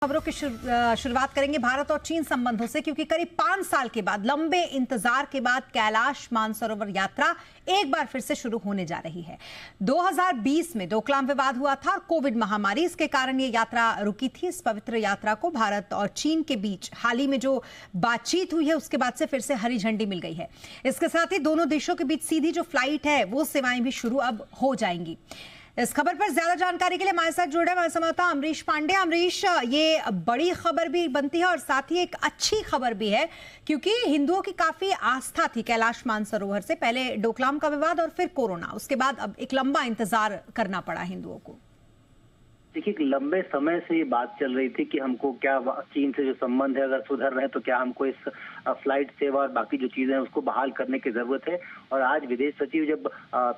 खबरों की शुरुआत करेंगे भारत और चीन संबंधों से, क्योंकि करीब 5 साल के बाद, लंबे इंतजार के बाद कैलाश मानसरोवर यात्रा एक बार फिर से शुरू होने जा रही है। 2020 में डोकलाम विवाद हुआ था और कोविड महामारी, इसके कारण ये यात्रा रुकी थी। इस पवित्र यात्रा को भारत और चीन के बीच हाल ही में जो बातचीत हुई है उसके बाद से फिर से हरी झंडी मिल गई है। इसके साथ ही दोनों देशों के बीच सीधी जो फ्लाइट है वो सेवाएं भी शुरू अब हो जाएंगी। इस खबर पर ज्यादा जानकारी के लिए हमारे साथ जुड़े हमारे संवाददाता अमरीश पांडे। अमरीश, ये बड़ी खबर भी बनती है और साथ ही एक अच्छी खबर भी है, क्योंकि हिंदुओं की काफी आस्था थी कैलाश मानसरोवर से। पहले डोकलाम का विवाद और फिर कोरोना, उसके बाद अब एक लंबा इंतजार करना पड़ा हिंदुओं को। देखिए, लंबे समय से ये बात चल रही थी कि हमको क्या चीन से जो संबंध है अगर सुधर रहे हैं तो क्या हमको इस फ्लाइट सेवा और बाकी जो चीजें हैं उसको बहाल करने की जरूरत है। और आज विदेश सचिव जब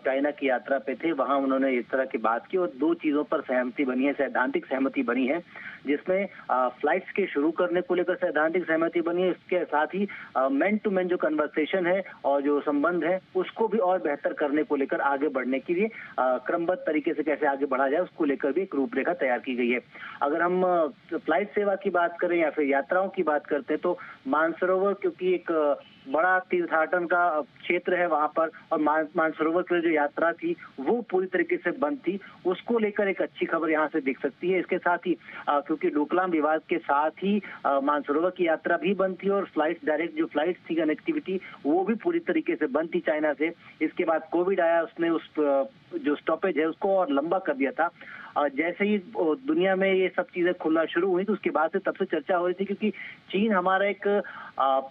चाइना की यात्रा पे थे, वहां उन्होंने इस तरह की बात की और दो चीजों पर सहमति बनी है, सैद्धांतिक सहमति बनी है, जिसमें फ्लाइट्स के शुरू करने को लेकर सैद्धांतिक सहमति बनी है। इसके साथ ही मैन टू मैन जो कन्वर्सेशन है और जो संबंध है उसको भी और बेहतर करने को लेकर, आगे बढ़ने के लिए क्रमबद्ध तरीके से कैसे आगे बढ़ा जाए उसको लेकर भी एक रूपरेखा तैयार की गई है। अगर हम फ्लाइट सेवा की बात करें या फिर यात्राओं की बात करते हैं तो मानसरोवर, क्योंकि एक बड़ा तीर्थाटन का क्षेत्र है वहां पर, और मानसरोवर की जो यात्रा थी वो पूरी तरीके से बंद थी, उसको लेकर एक अच्छी खबर यहाँ से दिख सकती है। इसके साथ ही क्योंकि डोकलाम विवाद के साथ ही मानसरोवर की यात्रा भी बंद थी और फ्लाइट, डायरेक्ट जो फ्लाइट थी, कनेक्टिविटी वो भी पूरी तरीके से बंद थी चाइना से। इसके बाद कोविड आया, उसने उस जो स्टॉपेज है उसको और लंबा कर दिया था। जैसे ही दुनिया में ये सब चीजें खुलना शुरू हुई तो उसके बाद से तब से चर्चा हो रही थी, क्योंकि चीन हमारा एक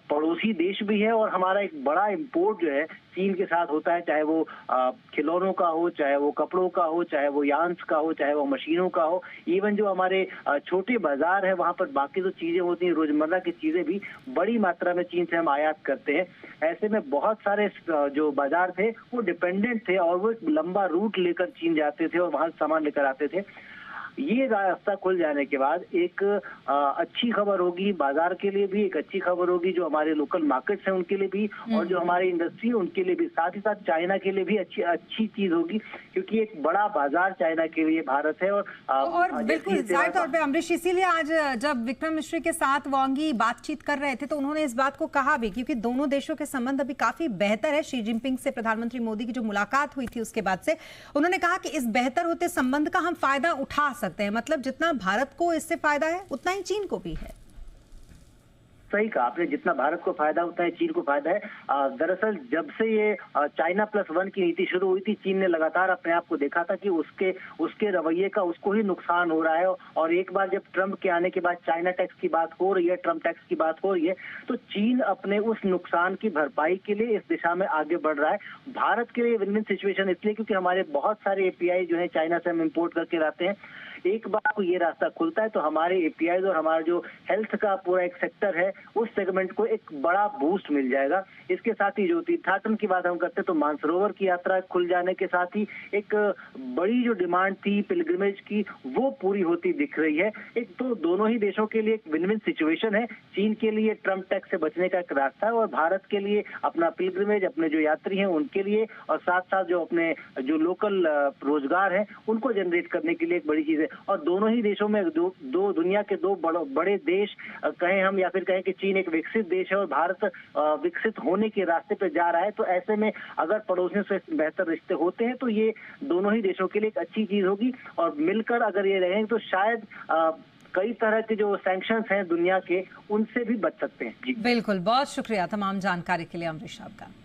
पड़ोसी देश भी है और हमारा एक बड़ा इंपोर्ट जो है चीन के साथ होता है, चाहे वो खिलौनों का हो, चाहे वो कपड़ों का हो, चाहे वो यान्स का हो, चाहे वो मशीनों का हो। इवन जो हमारे छोटे बाजार है वहां पर बाकी जो चीजें होती हैं, रोजमर्रा की चीजें भी बड़ी मात्रा में चीन से हम आयात करते हैं। ऐसे में बहुत सारे जो बाजार थे वो डिपेंडेंट थे और वो एक लंबा रूट लेकर चीन जाते थे और वहां सामान लेकर आते थे। ये रास्ता खुल जाने के बाद एक अच्छी खबर होगी बाजार के लिए भी, एक अच्छी खबर होगी जो हमारे लोकल मार्केट्स हैं उनके लिए भी, और जो हमारी इंडस्ट्री है उनके लिए भी, साथ ही साथ चाइना के लिए भी अच्छी चीज होगी, क्योंकि एक बड़ा बाजार चाइना के लिए भारत है। और बिल्कुल जाहिर तौर पे अमरीश, इसीलिए आज जब विक्रम मिश्री के साथ वांग यी बातचीत कर रहे थे तो उन्होंने इस बात को कहा भी, क्योंकि दोनों देशों के संबंध अभी काफी बेहतर है। शी जिनपिंग से प्रधानमंत्री मोदी की जो मुलाकात हुई थी उसके बाद से उन्होंने कहा कि इस बेहतर होते संबंध का हम फायदा उठा सकते हैं। मतलब जितना भारत को इससे फायदा है उतना ही चीन को भी है। सही कहा आपने, जितना भारत को फायदा होता है चीन को फायदा है। दरअसल जब से ये चाइना+1 की नीति शुरू हुई थी, चीन ने लगातार अपने आप को देखा था कि उसके रवैये का उसको ही नुकसान हो रहा है। और एक बार जब ट्रंप के आने के बाद चाइना टैक्स की बात हो रही है, ट्रंप टैक्स की बात हो रही है, तो चीन अपने उस नुकसान की भरपाई के लिए इस दिशा में आगे बढ़ रहा है। भारत के लिए विन विन सिचुएशन इसलिए क्योंकि हमारे बहुत सारे एपीआई जो है चाइना से हम इम्पोर्ट करके लाते हैं। एक बार को ये रास्ता खुलता है तो हमारे एपीआई और हमारा जो हेल्थ का पूरा एक सेक्टर है उस सेगमेंट को एक बड़ा बूस्ट मिल जाएगा। इसके साथ ही जो तीर्थाटन की बात हम करते हैं तो मानसरोवर की यात्रा खुल जाने के साथ ही एक बड़ी जो डिमांड थी पिलग्रिमेज की वो पूरी होती दिख रही है। एक तो दोनों ही देशों के लिए एक विन विन सिचुएशन है। चीन के लिए ट्रंप टैक्स से बचने का एक रास्ता है और भारत के लिए अपना पिलग्रिमेज, अपने जो यात्री हैं उनके लिए, और साथ साथ जो अपने जो लोकल रोजगार है उनको जनरेट करने के लिए एक बड़ी चीज है। और दोनों ही देशों में दो दुनिया के दो बड़े देश कहें हम, या फिर कहें कि चीन एक विकसित देश है और भारत विकसित होने के रास्ते पे जा रहा है। तो ऐसे में अगर पड़ोसियों से बेहतर रिश्ते होते हैं तो ये दोनों ही देशों के लिए एक अच्छी चीज होगी। और मिलकर अगर ये रहेंगे तो शायद कई तरह के जो सैंक्शंस हैं दुनिया के उनसे भी बच सकते हैं। जी बिल्कुल, बहुत शुक्रिया तमाम जानकारी के लिए अमरीश साहब का।